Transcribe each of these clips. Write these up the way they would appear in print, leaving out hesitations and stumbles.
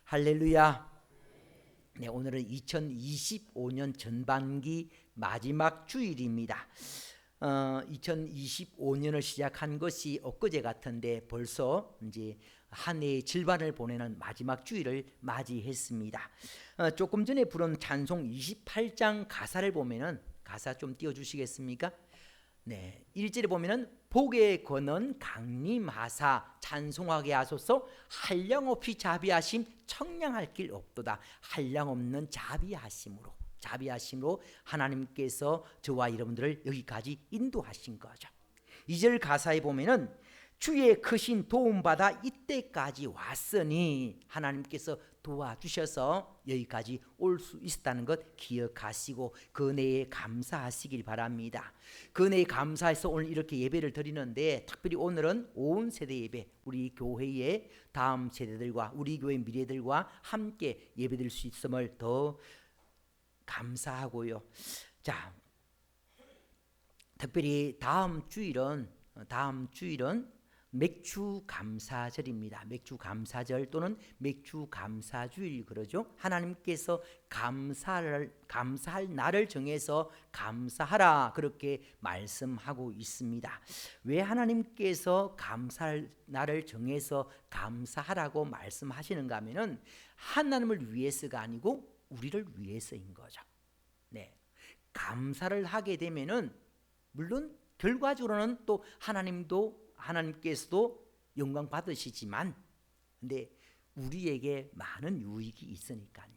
할렐루야. 네, 오늘은 2025년 전반기 마지막 주일입니다. 2025년을 시작한 것이 엊그제 같은데 벌써 이제 한 해의 절반을 보내는 마지막 주일을 맞이했습니다. 조금 전에 부른 찬송 28장 가사를 보면은 가사 좀 띄워주시겠습니까? 네, 1절에 보면은 복에 거는 강림하사 찬송하게 하소서 한량없이 자비하심 청량할 길 없도다. 한량없는 자비하심으로 하나님께서 저와 여러분들을 여기까지 인도하신 거죠. 2절 가사에 보면은 주의 크신 도움받아 이때까지 왔으니 하나님께서 도와주셔서 여기까지 올 수 있었다는 것 기억하시고 그 은혜에 감사하시길 바랍니다. 그 은혜에 감사해서 오늘 이렇게 예배를 드리는데 특별히 오늘은 온 세대 예배, 우리 교회의 다음 세대들과 우리 교회 미래들과 함께 예배드릴 수 있음을 더 감사하고요. 자, 특별히 다음 주일은 맥주 감사절입니다. 맥주 감사절 또는 맥주 감사주일 그러죠. 하나님께서 감사할 날을 정해서 감사하라 그렇게 말씀하고 있습니다. 왜 하나님께서 감사할 날을 정해서 감사하라고 말씀하시는가 하면은 하나님을 위해서가 아니고 우리를 위해서인 거죠. 네. 감사를 하게 되면은 물론 결과적으로는 또 하나님께서도 영광 받으시지만 근데 우리에게 많은 유익이 있으니까요.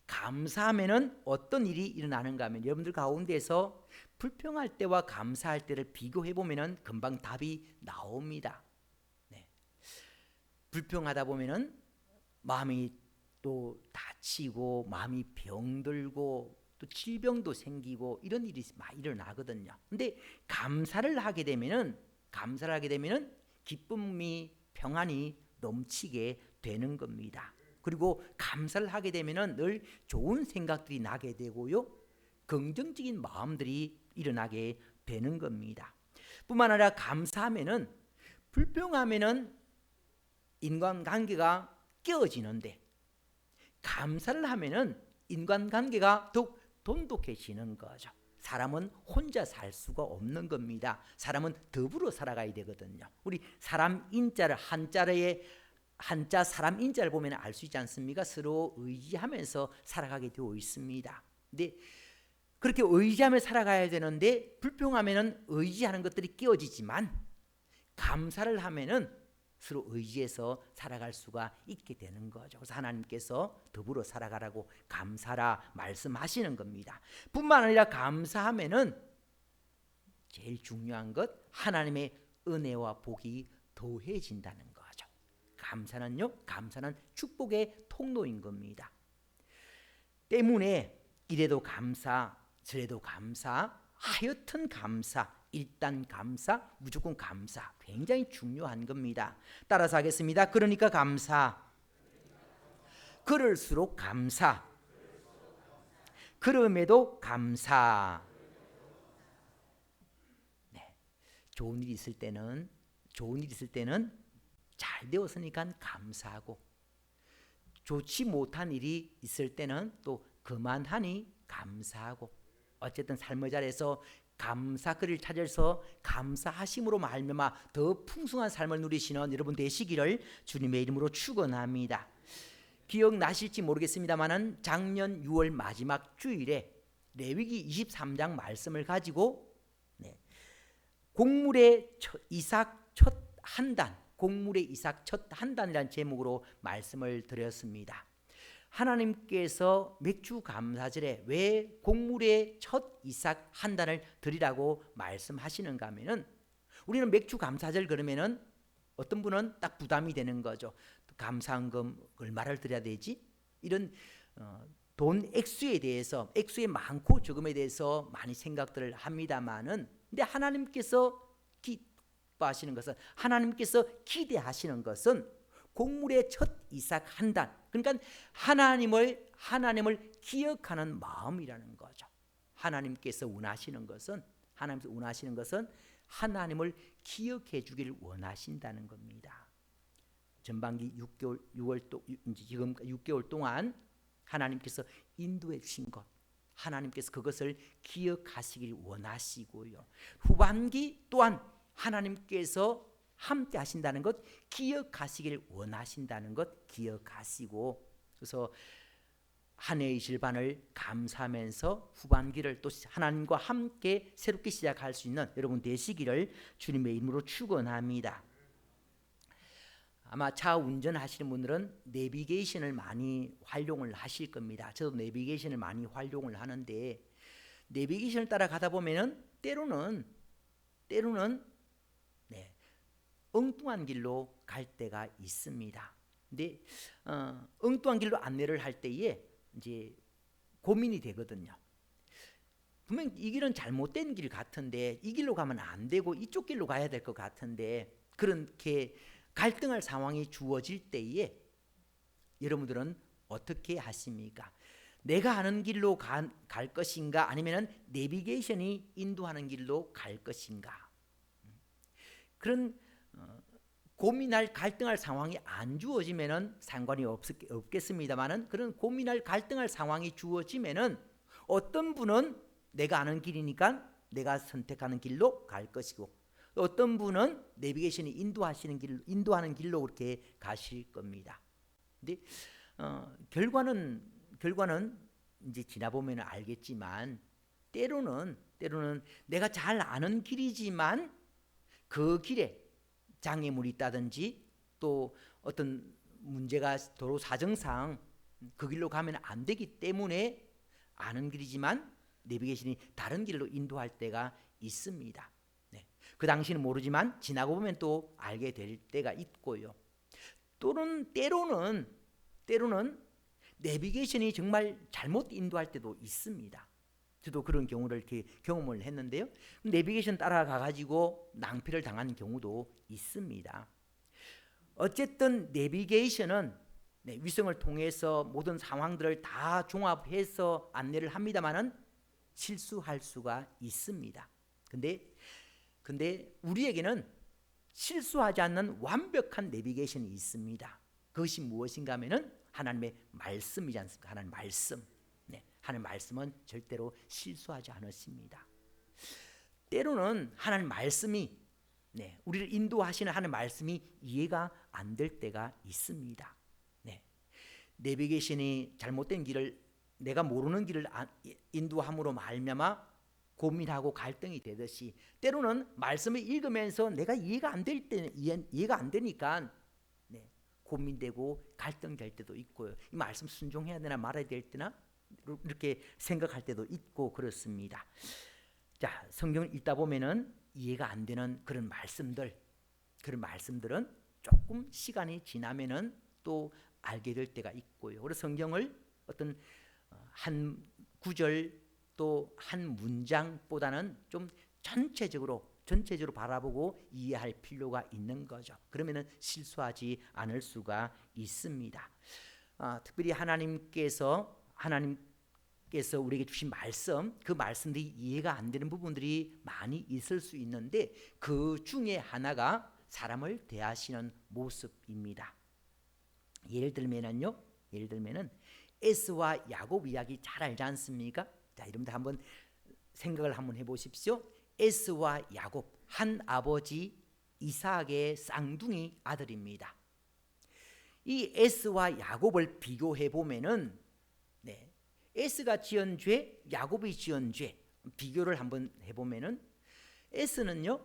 감사하면은 어떤 일이 일어나는가 하면 여러분들 가운데서 불평할 때와 감사할 때를 비교해 보면은 금방 답이 나옵니다. 네. 불평하다 보면은 마음이 또 다치고 마음이 병들고 또 질병도 생기고 이런 일이 많이 일어나거든요. 근데 감사를 하게 되면은 기쁨이 평안이 넘치게 되는 겁니다. 그리고 감사를 하게 되면은 늘 좋은 생각들이 나게 되고요. 긍정적인 마음들이 일어나게 되는 겁니다. 뿐만 아니라 감사하면은 불평하면은 인간관계가 깨어지는데 감사를 하면은 인간관계가 더욱 돈독해지는 거죠. 사람은 혼자 살 수가 없는 겁니다. 사람은 더불어 살아가야 되거든요. 우리 사람 인자를 한자 사람 인자를 보면 알 수 있지 않습니까? 서로 의지하면서 살아가게 되어 있습니다. 근데 그렇게 의지하며 살아가야 되는데 불평하면은 의지하는 것들이 깨어지지만 감사를 하면은 서로 의지해서 살아갈 수가 있게 되는 거죠. 그래서 하나님께서 더불어 살아가라고 감사라 말씀하시는 겁니다. 뿐만 아니라 감사하면은 제일 중요한 것 하나님의 은혜와 복이 더해진다는 거죠. 감사는 축복의 통로인 겁니다. 때문에 이래도 감사, 저래도 감사, 하여튼 감사, 일단 감사, 무조건 감사 굉장히 중요한 겁니다. 따라서 하겠습니다. 그러니까 감사, 그럴수록 감사, 그럼에도 감사. 네. 좋은 일이 있을 때는 잘 되었으니까 감사하고 좋지 못한 일이 있을 때는 또 그만하니 감사하고 어쨌든 삶의 자리에서 감사거리를 찾아서 감사하심으로 말미암아 더 풍성한 삶을 누리시는 여러분 되시기를 주님의 이름으로 축원합니다. 기억나실지 모르겠습니다만은 작년 6월 마지막 주일에 레위기 23장 말씀을 가지고 곡물의 이삭 첫 한단이라는 제목으로 말씀을 드렸습니다. 하나님께서 맥주 감사절에 왜 곡물의 첫 이삭 한 단을 드리라고 말씀하시는가 하면은 우리는 맥주 감사절 그러면은 어떤 분은 딱 부담이 되는 거죠. 감사한금 얼마를 드려야 되지? 이런 돈 액수에 대해서 액수의 많고 적음에 대해서 많이 생각들을 합니다만은 근데 하나님께서 기뻐하시는 것은 하나님께서 기대하시는 것은 곡물의 첫 이삭 한 단, 그러니까 하나님을 기억하는 마음이라는 거죠. 하나님께서 원하시는 것은 하나님을 기억해 주기를 원하신다는 겁니다. 전반기 6개월 6월 또 이제 지금 6개월 동안 하나님께서 인도해 주신 것, 하나님께서 그것을 기억하시길 원하시고요. 후반기 또한 하나님께서 함께 하신다는 것 기억하시길 원하신다는 것 기억하시고, 그래서 한 해의 질반을 감사하면서 후반기를 또 하나님과 함께 새롭게 시작할 수 있는 여러분 되시기를 주님의 이름으로 축원합니다. 아마 차 운전하시는 분들은 내비게이션을 많이 활용을 하실 겁니다. 저도 내비게이션을 많이 활용을 하는데, 내비게이션을 따라가다 보면은 때로는 엉뚱한 길로 갈 때가 있습니다. 근데 엉뚱한 길로 안내를 할 때에 이제 고민이 되거든요. 분명 이 길은 잘못된 길 같은데 이 길로 가면 안 되고 이쪽 길로 가야 될 것 같은데, 그렇게 갈등할 상황이 주어질 때에 여러분들은 어떻게 하십니까? 내가 아는 길로 갈 것인가, 아니면 내비게이션이 인도하는 길로 갈 것인가? 그런 고민할 갈등할 상황이 안 주어지면은 상관이 없겠습니다만은, 그런 고민할 갈등할 상황이 주어지면은 어떤 분은 내가 아는 길이니까 내가 선택하는 길로 갈 것이고, 어떤 분은 내비게이션이 인도하는 길로 그렇게 가실 겁니다. 근데 결과는 이제 지나 보면 알겠지만, 때로는 내가 잘 아는 길이지만 그 길에 장애물이 있다든지 또 어떤 문제가 도로 사정상 그 길로 가면 안 되기 때문에 아는 길이지만 내비게이션이 다른 길로 인도할 때가 있습니다. 그 당시는 모르지만 지나고 보면 또 알게 될 때가 있고요. 또는 때로는 내비게이션이 정말 잘못 인도할 때도 있습니다. 저도 그런 경우를 이렇게 경험을 했는데요. 내비게이션 따라가 가지고 낭패를 당한 경우도 있습니다. 어쨌든 내비게이션은 위성을 통해서 모든 상황들을 다 종합해서 안내를 합니다만은 실수할 수가 있습니다. 근데 우리에게는 실수하지 않는 완벽한 내비게이션이 있습니다. 그것이 무엇인가 하면은 하나님의 말씀이지 않습니까? 하나님의 말씀. 하나님의 말씀은 절대로 실수하지 않으십니다. 때로는 하나님의 말씀이 우리를 인도하시는 하나님의 말씀이 이해가 안 될 때가 있습니다. 내비게이션이 잘못된 길을 내가 모르는 길을 인도함으로 말미암아 고민하고 갈등이 되듯이, 때로는 말씀을 읽으면서 내가 이해가 안 될 때는 이해가 안 되니까 고민되고 갈등될 때도 있고요. 이 말씀 순종해야 되나 말아야 될 때나 이렇게 생각할 때도 있고 그렇습니다. 자, 성경을 읽다 보면은 이해가 안 되는 그런 말씀들은 조금 시간이 지나면은 또 알게 될 때가 있고요. 그래서 성경을 어떤 한 구절 또 한 문장보다는 좀 전체적으로 바라보고 이해할 필요가 있는 거죠. 그러면은 실수하지 않을 수가 있습니다. 특별히 하나님께서 우리에게 주신 말씀, 그 말씀들이 이해가 안 되는 부분들이 많이 있을 수 있는데, 그 중에 하나가 사람을 대하시는 모습입니다. 예를 들면은 에스와 야곱 이야기 잘 알지 않습니까? 자, 여러분들 한번 생각을 한번 해보십시오. 에스와 야곱, 한 아버지 이삭의 쌍둥이 아들입니다. 이 에스와 야곱을 비교해 보면은 에스가 지은 죄, 야곱이 지은 죄 비교를 한번 해보면은, 에스는요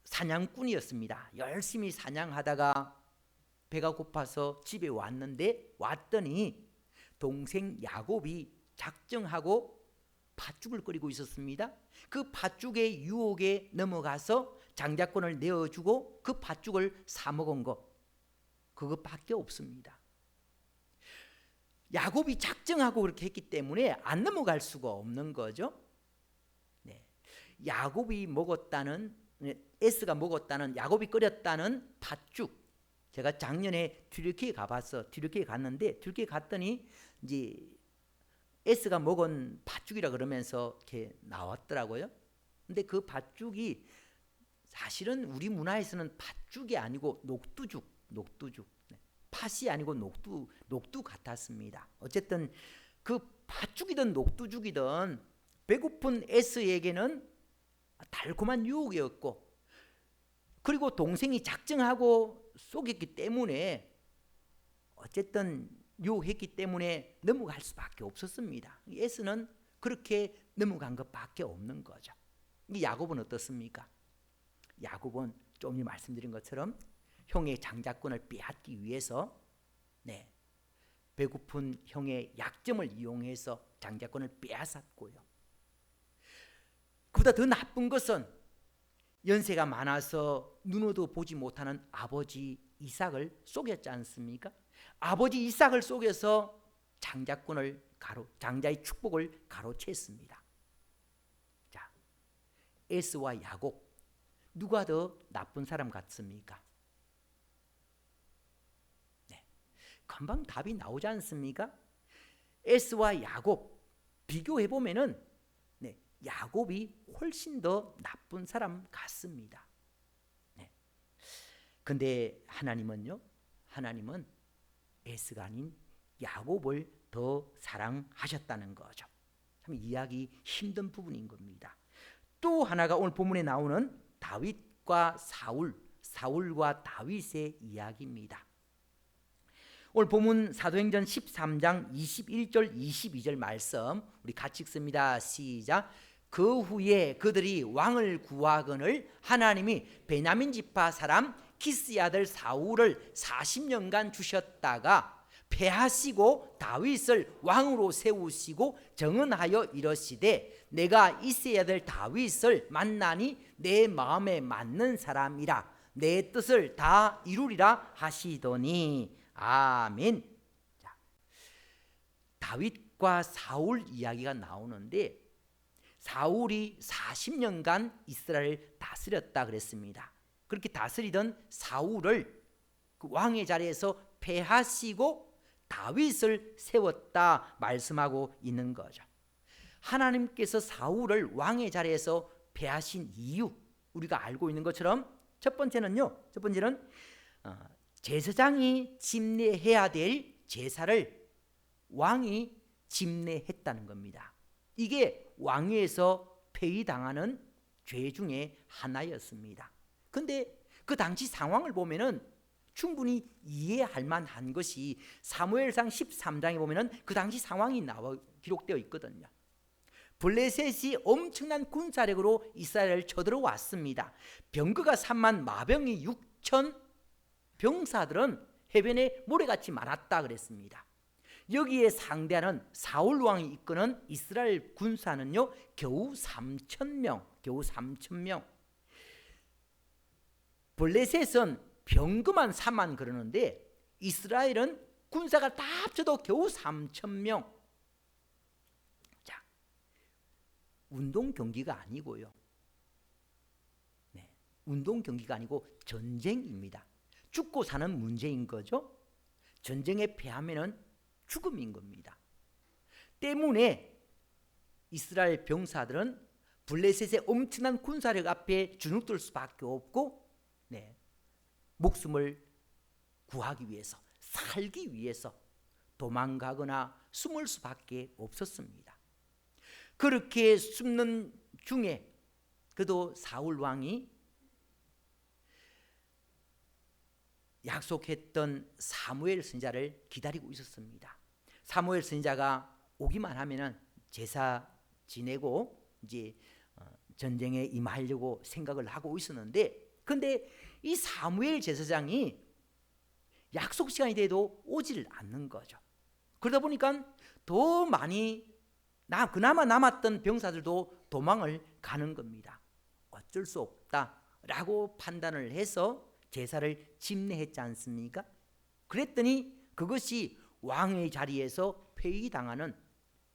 사냥꾼이었습니다. 열심히 사냥하다가 배가 고파서 집에 왔더니 동생 야곱이 작정하고 팥죽을 끓이고 있었습니다. 그 팥죽의 유혹에 넘어가서 장자권을 내어주고 그 팥죽을 사 먹은 것, 그것밖에 없습니다. 야곱이 작정하고 그렇게 했기 때문에 안 넘어갈 수가 없는 거죠. 에스가 먹었다는, 야곱이 끓였다는 팥죽, 제가 작년에 튀르키예 갔는데 튀르키예 갔더니 이제 에스가 먹은 팥죽이라 그러면서 이렇게 나왔더라고요. 근데 그 팥죽이 사실은 우리 문화에서는 팥죽이 아니고 녹두죽, 녹두죽. 팥이 아니고 녹두 같았습니다. 어쨌든 그 팥죽이든 녹두죽이든 배고픈 에스에게는 달콤한 유혹이었고, 그리고 동생이 작정하고 속였기 때문에 어쨌든 유혹했기 때문에 넘어갈 수밖에 없었습니다. 에스는 그렇게 넘어간 것밖에 없는 거죠. 이 야곱은 어떻습니까? 야곱은 좀 전에 말씀드린 것처럼 형의 장자권을 빼앗기 위해서 배고픈 형의 약점을 이용해서 장자권을 빼앗았고요. 그보다 더 나쁜 것은 연세가 많아서 눈으로도 보지 못하는 아버지 이삭을 속였지 않습니까? 아버지 이삭을 속여서 장자의 축복을 가로챘습니다. 자, 에스와 야곱, 누가 더 나쁜 사람 같습니까? 금방 답이 나오지 않습니까? 에스와 야곱 비교해 보면은 야곱이 훨씬 더 나쁜 사람 같습니다. 근데 하나님은 에스가 아닌 야곱을 더 사랑하셨다는 거죠. 참 이해하기 힘든 부분인 겁니다. 또 하나가 오늘 본문에 나오는 다윗과 사울과 다윗의 이야기입니다. 오늘 본문 사도행전 13장 21절 22절 말씀 우리 같이 읽습니다. 시작. 그 후에 그들이 왕을 구하거늘 하나님이 베냐민 지파 사람 키스의 아들 사울을 40년간 주셨다가 패하시고 다윗을 왕으로 세우시고 정언하여 이르시되 내가 이새의 아들 다윗을 만나니 내 마음에 맞는 사람이라 내 뜻을 다 이루리라 하시더니 아멘. 자, 다윗과 사울 이야기가 나오는데 사울이 40년간 이스라엘을 다스렸다 그랬습니다. 그렇게 다스리던 사울을 그 왕의 자리에서 패하시고 다윗을 세웠다 말씀하고 있는 거죠. 하나님께서 사울을 왕의 자리에서 패하신 이유 우리가 알고 있는 것처럼 첫 번째는 제사장이 집례해야 될 제사를 왕이 집례했다는 겁니다. 이게 왕위에서 폐위당하는 죄 중에 하나였습니다. 근데 그 당시 상황을 보면은 충분히 이해할 만한 것이 사무엘상 13장에 보면은 그 당시 상황이 기록되어 있거든요. 블레셋이 엄청난 군사력으로 이스라엘을 쳐들어왔습니다. 병거가 3만 마병이 6천 병사들은 해변에 모래같이 많았다 그랬습니다. 여기에 상대하는 사울 왕이 이끄는 이스라엘 군사는요 겨우 3,000명. 블레셋은 병거만 4만 그러는데 이스라엘은 군사가 다 합쳐도 겨우 3,000명. 자, 운동 경기가 아니고요. 운동 경기가 아니고 전쟁입니다. 죽고 사는 문제인 거죠. 전쟁에 패하면은 죽음인 겁니다. 때문에 이스라엘 병사들은 블레셋의 엄청난 군사력 앞에 주눅들 수밖에 없고 목숨을 구하기 위해서 살기 위해서 도망가거나 숨을 수밖에 없었습니다. 그렇게 숨는 중에 그도 사울 왕이 약속했던 사무엘 선지자를 기다리고 있었습니다. 사무엘 선지자가 오기만 하면은 제사 지내고 이제 전쟁에 임하려고 생각을 하고 있었는데, 근데 이 사무엘 제사장이 약속 시간이 돼도 오질 않는 거죠. 그러다 보니까 더 많이 그나마 남았던 병사들도 도망을 가는 겁니다. 어쩔 수 없다라고 판단을 해서 제사를 집례했지 않습니까? 그랬더니 그것이 왕의 자리에서 폐위당하는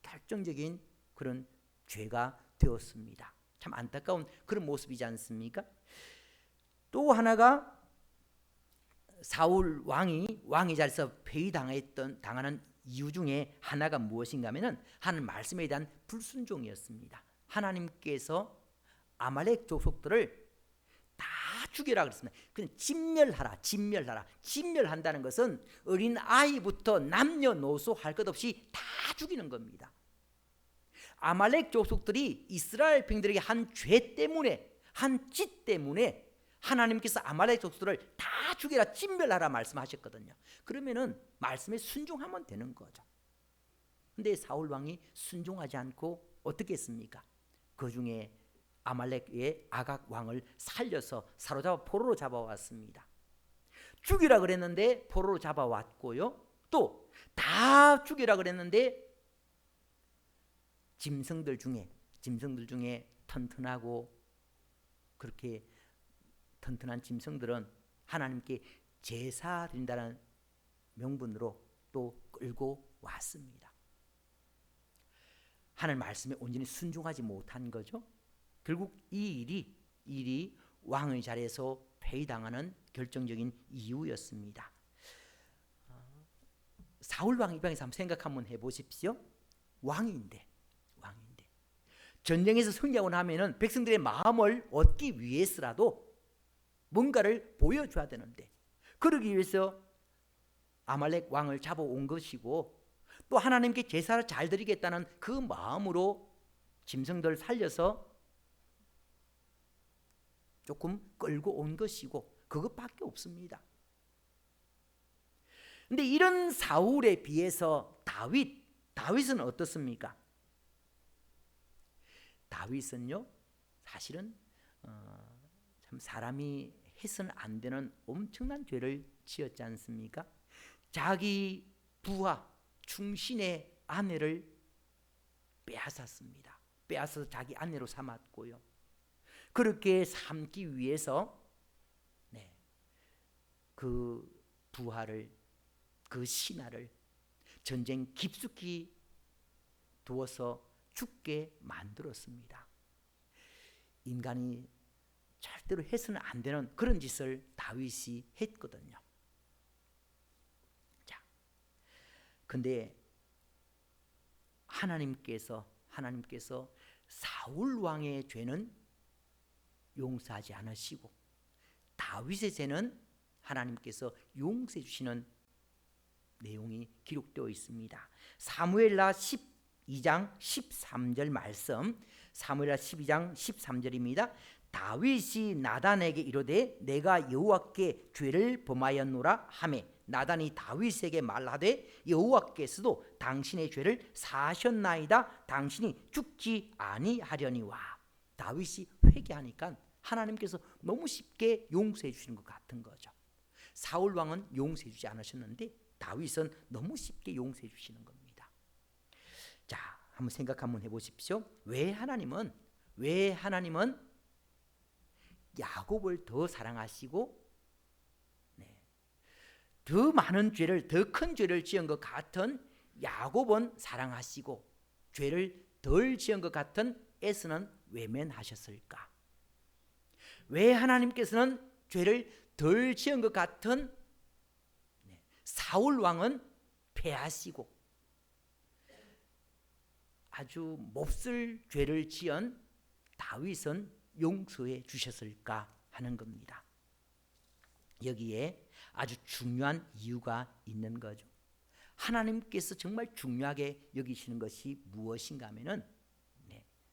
결정적인 그런 죄가 되었습니다. 참 안타까운 그런 모습이지 않습니까? 또 하나가 사울 왕의 자리에서 폐위당하는 이유 중에 하나가 무엇인가 하면은 하나님 말씀에 대한 불순종이었습니다. 하나님께서 아말렉 족속들을 다 죽여라 그랬습니다. 그냥 진멸하라, 진멸하라. 진멸한다는 것은 어린 아이부터 남녀노소 할 것 없이 다 죽이는 겁니다. 아말렉 족속들이 이스라엘 백성들에게 한 죄 때문에, 한 짓 때문에 하나님께서 아말렉 족속들을 다 죽여라, 진멸하라 말씀하셨거든요. 그러면은 말씀에 순종하면 되는 거죠. 근데 사울 왕이 순종하지 않고 어떻게 했습니까? 그 중에 아말렉의 아각 왕을 살려서 사로잡아 포로로 잡아왔습니다. 죽이라 그랬는데 포로로 잡아왔고요. 또 다 죽이라 그랬는데 짐승들 중에 튼튼하고 그렇게 튼튼한 짐승들은 하나님께 제사 드린다는 명분으로 또 끌고 왔습니다. 하나님 말씀에 온전히 순종하지 못한 거죠. 결국 이 일이 왕의 자리에서 폐위당하는 결정적인 이유였습니다. 사울 왕 입장에서 한번 생각 한번 해보십시오. 왕인데 전쟁에서 승리하고 나면은 백성들의 마음을 얻기 위해서라도 뭔가를 보여줘야 되는데, 그러기 위해서 아말렉 왕을 잡아온 것이고, 또 하나님께 제사를 잘 드리겠다는 그 마음으로 짐승들 살려서 조금 끌고 온 것이고, 그것밖에 없습니다. 근데 이런 사울에 비해서 다윗은 어떻습니까? 다윗은요, 사실은 참 사람이 해서는 안 되는 엄청난 죄를 지었지 않습니까? 자기 부하 충신의 아내를 빼앗았습니다. 빼앗아서 자기 아내로 삼았고요. 그렇게 삼기 위해서 그 부하를, 그 신하를 전쟁 깊숙이 두어서 죽게 만들었습니다. 인간이 절대로 해서는 안 되는 그런 짓을 다윗이 했거든요. 자, 근데 하나님께서 사울 왕의 죄는 용서하지 않으시고 다윗의 죄는 하나님께서 용서해 주시는 내용이 기록되어 있습니다. 사무엘하 12장 13절 말씀, 사무엘하 12장 13절입니다. 다윗이 나단에게 이르되 내가 여호와께 죄를 범하였노라 하매 나단이 다윗에게 말하되 여호와께서도 당신의 죄를 사하셨나이다. 당신이 죽지 아니하려니와. 다윗이 회개하니까 하나님께서 너무 쉽게 용서해 주시는 것 같은 거죠. 사울 왕은 용서해 주지 않으셨는데 다윗은 너무 쉽게 용서해 주시는 겁니다. 자, 한번 생각 한번 해보십시오. 왜 하나님은 야곱을 더 사랑하시고 더 많은 죄를, 더 큰 죄를 지은 것 같은 야곱은 사랑하시고 죄를 덜 지은 것 같은 에서는 외면하셨을까? 왜 하나님께서는 죄를 덜 지은 것 같은 사울 왕은 패하시고 아주 몹쓸 죄를 지은 다윗은 용서해 주셨을까 하는 겁니다. 여기에 아주 중요한 이유가 있는 거죠. 하나님께서 정말 중요하게 여기시는 것이 무엇인가 하면은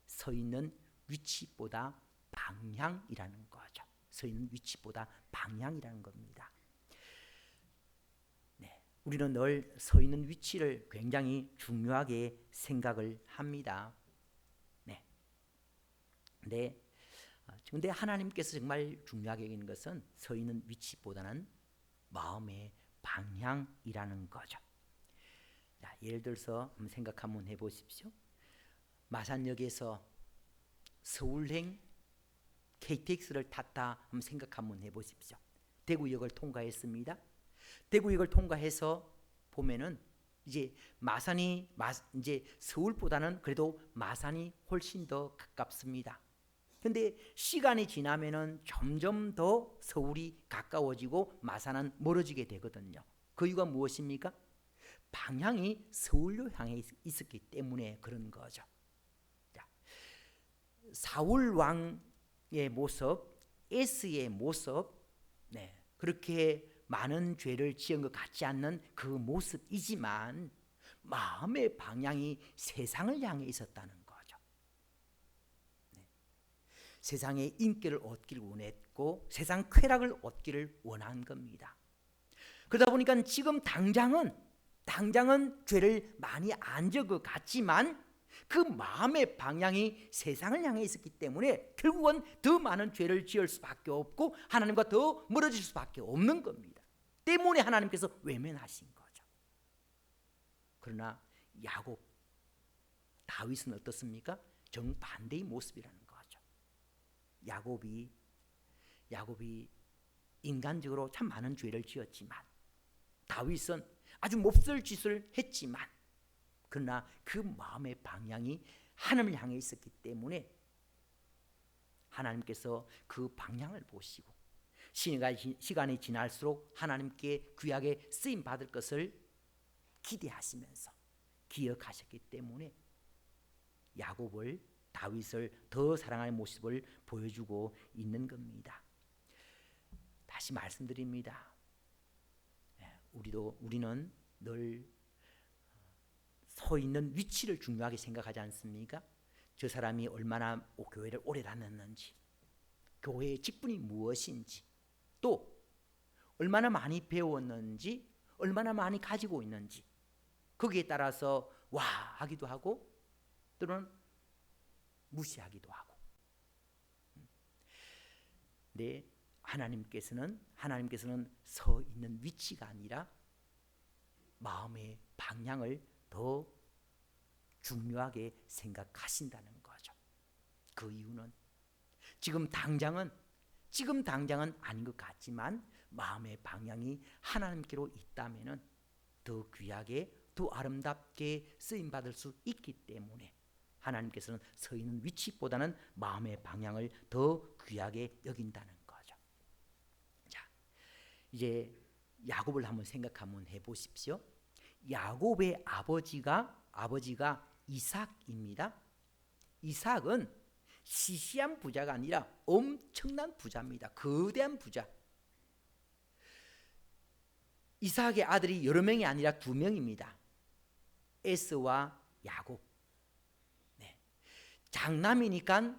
서 있는 위치보다 방향이라는 거죠. 서 있는 위치보다 방향이라는 겁니다. 우리는 늘 서 있는 위치를 굉장히 중요하게 생각을 합니다. 근데 하나님께서 정말 중요하게 여기는 것은 서 있는 위치보다는 마음의 방향이라는 거죠. 자, 예를 들어서 한번 생각 한번 해보십시오. 마산역에서 서울행 KTX를 탔다 한번 생각 한번 해보십시오. 대구역을 통과했습니다. 대구역을 통과해서 보면은 이제 이제 서울보다는 그래도 마산이 훨씬 더 가깝습니다. 근데 시간이 지나면은 점점 더 서울이 가까워지고 마산은 멀어지게 되거든요. 그 이유가 무엇입니까? 방향이 서울로 향해 있었기 때문에 그런 거죠. 자, 사울 왕의 모습, 에스의 모습, 그렇게 많은 죄를 지은 것 같지 않는 그 모습이지만 마음의 방향이 세상을 향해 있었다는 거죠. 세상의 인기를 얻기를 원했고 세상 쾌락을 얻기를 원한 겁니다. 그러다 보니까 지금 당장은 죄를 많이 안 지은 것 같지만 그 마음의 방향이 세상을 향해 있었기 때문에 결국은 더 많은 죄를 지을 수밖에 없고 하나님과 더 멀어질 수밖에 없는 겁니다. 때문에 하나님께서 외면하신 거죠. 그러나 야곱, 다윗은 어떻습니까? 정반대의 모습이라는 거죠. 야곱이 인간적으로 참 많은 죄를 지었지만 다윗은 아주 몹쓸 짓을 했지만 그러나 그 마음의 방향이 하나님을 향해 있었기 때문에 하나님께서 그 방향을 보시고 시간이 지날수록 하나님께 귀하게 쓰임 받을 것을 기대하시면서 기억하셨기 때문에 야곱을, 다윗을 더 사랑하는 모습을 보여주고 있는 겁니다. 다시 말씀드립니다. 우리는 늘 서 있는 위치를 중요하게 생각하지 않습니까? 저 사람이 얼마나 교회를 오래 다녔는지, 교회의 직분이 무엇인지, 또 얼마나 많이 배웠는지, 얼마나 많이 가지고 있는지, 거기에 따라서 와 하기도 하고 또는 무시하기도 하고. 네, 하나님께서는 서 있는 위치가 아니라 마음의 방향을 더 중요하게 생각하신다는 거죠. 그 이유는 지금 당장은 아닌 것 같지만 마음의 방향이 하나님께로 있다면은 더 귀하게, 더 아름답게 쓰임 받을 수 있기 때문에 하나님께서는 서 있는 위치보다는 마음의 방향을 더 귀하게 여긴다는 거죠. 자, 이제 야곱을 한번 한번 해보십시오. 야곱의 아버지가 이삭입니다. 이삭은 시시한 부자가 아니라 엄청난 부자입니다. 거대한 부자. 이삭의 아들이 여러 명이 아니라 2명입니다. 에스와 야곱. 장남이니까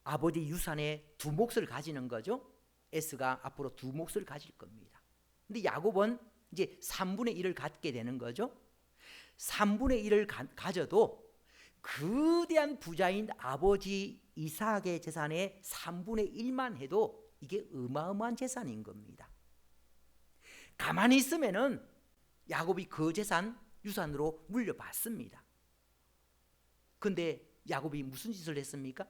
아버지 유산에 2 몫을 가지는 거죠. 에스가 앞으로 2 몫을 가질 겁니다. 근데 야곱은 이제 3분의 1을 갖게 되는 거죠. 3분의 1을 가져도 거대한 부자인 아버지 이삭의 재산의 3분의 1만 해도 이게 어마어마한 재산인 겁니다. 가만히 있으면은 야곱이 그 재산 유산으로 물려받습니다. 근데 야곱이 무슨 짓을 했습니까?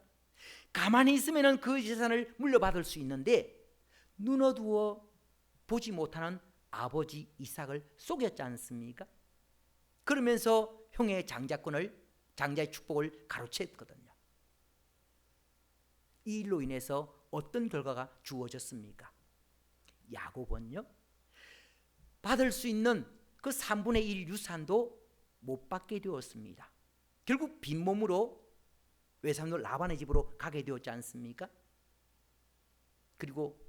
가만히 있으면은 그 재산을 물려받을 수 있는데 눈 어두워 보지 못하는 아버지 이삭을 속였지 않습니까? 그러면서 형의 장자의 축복을 가로챘거든요. 이 일로 인해서 어떤 결과가 주어졌습니까? 야곱은요, 받을 수 있는 그 3분의 1 유산도 못 받게 되었습니다. 결국 빈몸으로 외삼촌 라반의 집으로 가게 되었지 않습니까? 그리고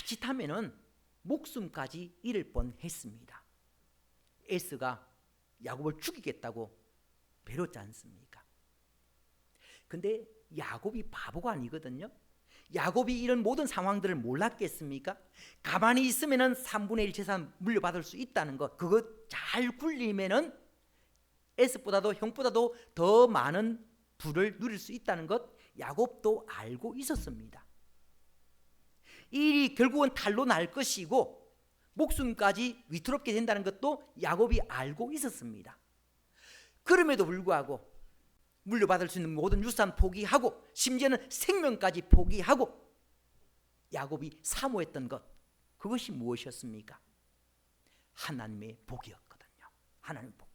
자칫하면은 목숨까지 잃을 뻔했습니다. 에스가 야곱을 죽이겠다고 배렸지 않습니까? 근데 야곱이 바보가 아니거든요. 야곱이 이런 모든 상황들을 몰랐겠습니까? 가만히 있으면은 3분의 1 재산 물려받을 수 있다는 것, 그거 잘 굴리면은 에스보다도 형보다도 더 많은 부를 누릴 수 있다는 것, 야곱도 알고 있었습니다. 이 일이 결국은 탈로 날 것이고 목숨까지 위태롭게 된다는 것도 야곱이 알고 있었습니다. 그럼에도 불구하고 물려받을 수 있는 모든 유산 포기하고 심지어는 생명까지 포기하고 야곱이 사모했던 것, 그것이 무엇이었습니까? 하나님의 복이었거든요. 하나님의 복.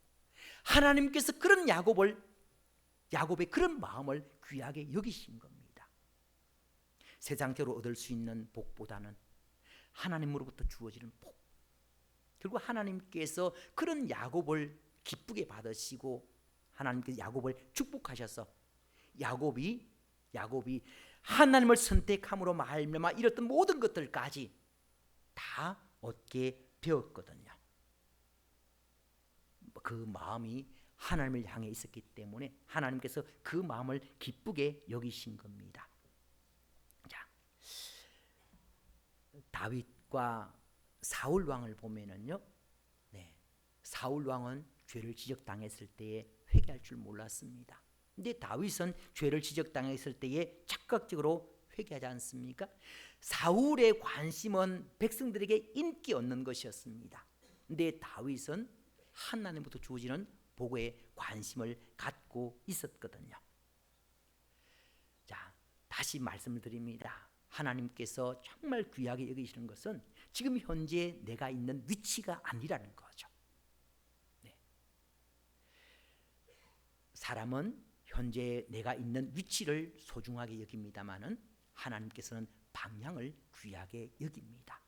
하나님께서 그런 야곱의 그런 마음을 귀하게 여기신 겁니다. 세상적으로 얻을 수 있는 복보다는 하나님으로부터 주어지는 복. 결국 하나님께서 그런 야곱을 기쁘게 받으시고 하나님께서 야곱을 축복하셔서 야곱이 야곱이 하나님을 선택함으로 말미암아 이뤘던 모든 것들까지 다 얻게 되었거든요. 그 마음이 하나님을 향해 있었기 때문에 하나님께서 그 마음을 기쁘게 여기신 겁니다. 자, 다윗과 사울 왕을 보면은요, 사울 왕은 죄를 지적당했을 때에 회개할 줄 몰랐습니다. 근데 다윗은 죄를 지적당했을 때에 적극적으로 회개하지 않습니까? 사울의 관심은 백성들에게 인기 얻는 것이었습니다. 근데 다윗은 하나님부터 주어지는 복에 관심을 갖고 있었거든요. 자, 다시 말씀을 드립니다. 하나님께서 정말 귀하게 여기시는 것은 지금 현재 내가 있는 위치가 아니라는 거죠. 사람은 현재 내가 있는 위치를 소중하게 여깁니다마는 하나님께서는 방향을 귀하게 여깁니다.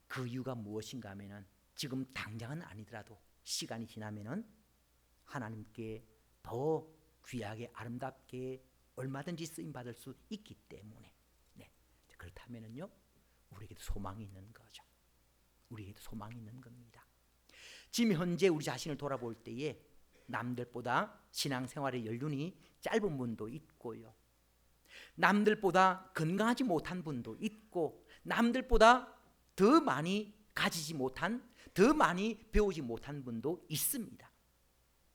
그 이유가 무엇인가 하면은 지금 당장은 아니더라도 시간이 지나면은 하나님께 더 귀하게 아름답게 얼마든지 쓰임 받을 수 있기 때문에 그렇다면은요, 우리에게도 소망이 있는 거죠. 우리에게도 소망이 있는 겁니다. 지금 현재 우리 자신을 돌아볼 때에 남들보다 신앙생활의 연륜이 짧은 분도 있고요, 남들보다 건강하지 못한 분도 있고, 남들보다 더 많이 가지지 못한, 더 많이 배우지 못한 분도 있습니다.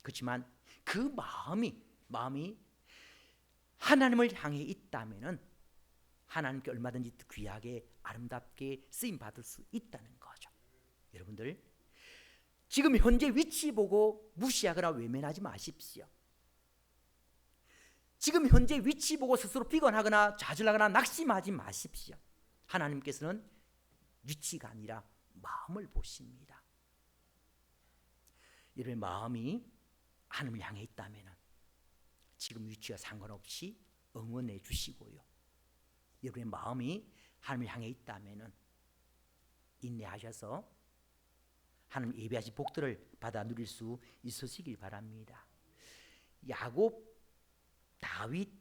그렇지만 그 마음이 하나님을 향해 있다면은 하나님께 얼마든지 귀하게 아름답게 쓰임 받을 수 있다는 거죠. 여러분들, 지금 현재 위치 보고 무시하거나 외면하지 마십시오. 지금 현재 위치 보고 스스로 비관하거나 좌절하거나 낙심하지 마십시오. 하나님께서는 위치가 아니라 마음을 보십니다. 여러분의 마음이 하나님을 향해 있다면 지금 위치와 상관없이 응원해 주시고요, 여러분의 마음이 하나님을 향해 있다면 인내하셔서 하나님 예배하신 복들을 받아 누릴 수 있으시길 바랍니다. 야곱, 다윗,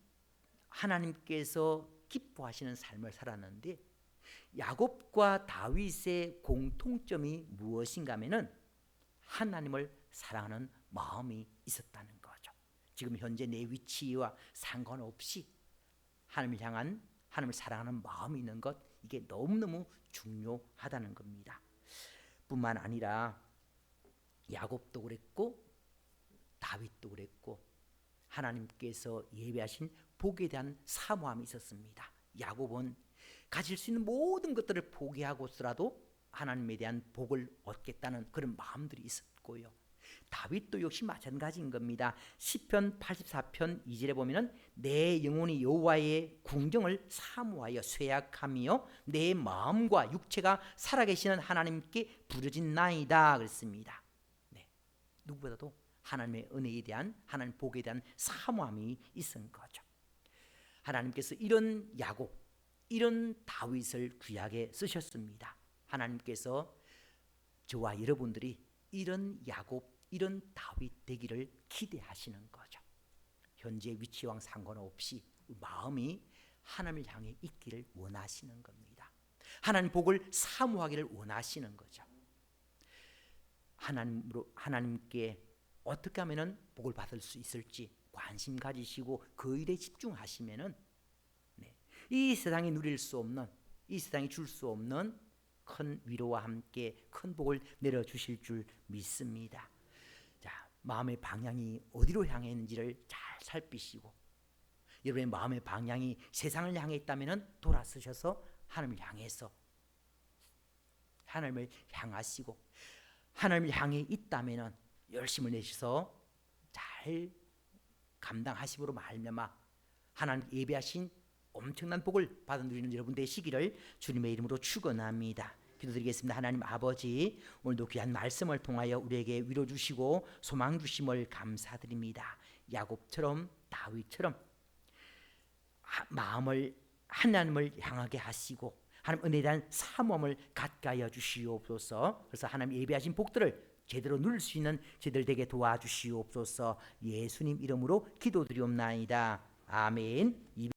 하나님께서 기뻐하시는 삶을 살았는데 야곱과 다윗의 공통점이 무엇인가 하면은 하나님을 사랑하는 마음이 있었다는 거죠. 지금 현재 내 위치와 상관없이 하나님을 향한, 하나님을 사랑하는 마음이 있는 것, 이게 너무너무 중요하다는 겁니다. 뿐만 아니라 야곱도 그랬고 다윗도 그랬고 하나님께서 예배하신 복에 대한 사모함이 있었습니다. 야곱은 가질 수 있는 모든 것들을 포기하고서라도 하나님에 대한 복을 얻겠다는 그런 마음들이 있었고요, 다윗도 역시 마찬가지인 겁니다. 시편 84편 2절에 보면은 내 영혼이 여호와의 궁정을 사모하여 쇠약하며 내 마음과 육체가 살아계시는 하나님께 부르짖나이다 그랬습니다. 누구보다도 하나님의 은혜에 대한, 하나님 복에 대한 사모함이 있은 거죠. 하나님께서 이런 야곱, 이런 다윗을 귀하게 쓰셨습니다. 하나님께서 저와 여러분들이 이런 야곱, 이런 다윗 되기를 기대하시는 거죠. 현재 위치와 상관없이 마음이 하나님을 향해 있기를 원하시는 겁니다. 하나님 복을 사모하기를 원하시는 거죠. 하나님께 어떻게 하면은 복을 받을 수 있을지 관심 가지시고 그 일에 집중하시면은 이 세상이 누릴 수 없는, 이 세상이 줄 수 없는 큰 위로와 함께 큰 복을 내려주실 줄 믿습니다. 자, 마음의 방향이 어디로 향해 있는지를 잘 살피시고, 여러분의 마음의 방향이 세상을 향해 있다면 돌아서셔서 하나님을 향해서 하나님을 향하시고, 하나님을 향해 있다면 열심을 내셔서 잘 감당하심으로 말미암아 하나님 예배하신 엄청난 복을 받아 누리는 여러분 되시기를 주님의 이름으로 축원합니다. 기도드리겠습니다. 하나님 아버지, 오늘도 귀한 말씀을 통하여 우리에게 위로 주시고 소망 주심을 감사드립니다. 야곱처럼 다윗처럼 마음을 하나님을 향하게 하시고 하나님 은혜에 대한 사모함을 갖게 하여 주시옵소서. 그래서 하나님 예배하신 복들을 제대로 누릴 수 있는 저희들 되게 도와주시옵소서. 예수님 이름으로 기도드리옵나이다. 아멘.